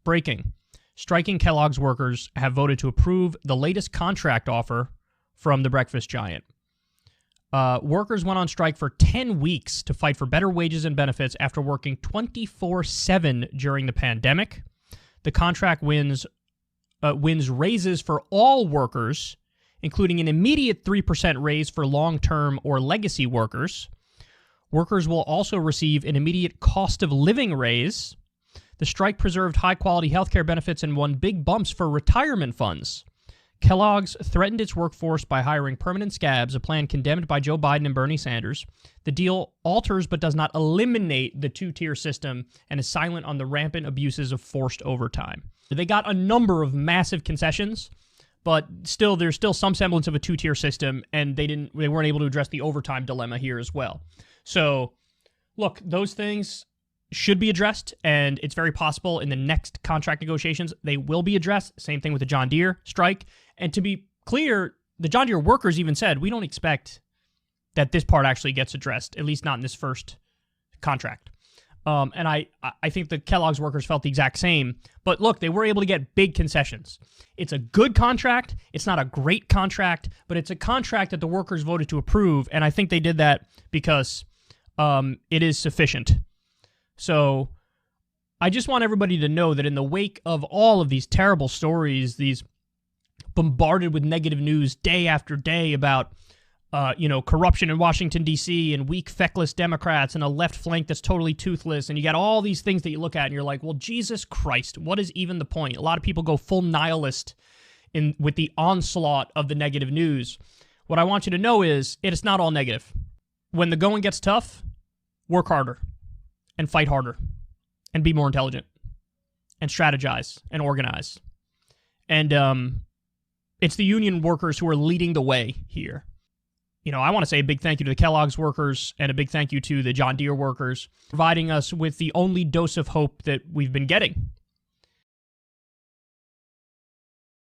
Breaking. Striking Kellogg's workers have voted to approve the latest contract offer from the breakfast giant. Workers went on strike for 10 weeks to fight for better wages and benefits after working 24/7 during the pandemic. The contract wins raises for all workers, including an immediate 3% raise for long-term or legacy workers. Workers will also receive an immediate cost of living raise. The strike preserved high-quality healthcare benefits and won big bumps for retirement funds. Kellogg's threatened its workforce by hiring permanent scabs, a plan condemned by Joe Biden and Bernie Sanders. The deal alters but does not eliminate the two-tier system and is silent on the rampant abuses of forced overtime. They got a number of massive concessions, but still, there's still some semblance of a two-tier system, and they weren't able to address the overtime dilemma here as well. So, look, those things should be addressed, and it's very possible in the next contract negotiations they will be addressed. Same thing with the John Deere strike. And to be clear, the John Deere workers even said, we don't expect that this part actually gets addressed, at least not in this first contract. And I think the Kellogg's workers felt the exact same. But look, they were able to get big concessions. It's a good contract. It's not a great contract, but it's a contract that the workers voted to approve, and I think they did that because it is sufficient. So I just want everybody to know that in the wake of all of these terrible stories, these bombarded with negative news day after day about, corruption in Washington, D.C., and weak, feckless Democrats and a left flank that's totally toothless, and you got all these things that you look at and you're like, well, Jesus Christ, what is even the point? A lot of people go full nihilist with the onslaught of the negative news. What I want you to know is it's not all negative. When the going gets tough, work harder. And fight harder, and be more intelligent, and strategize, and organize. And it's the union workers who are leading the way here. I want to say a big thank you to the Kellogg's workers, and a big thank you to the John Deere workers, providing us with the only dose of hope that we've been getting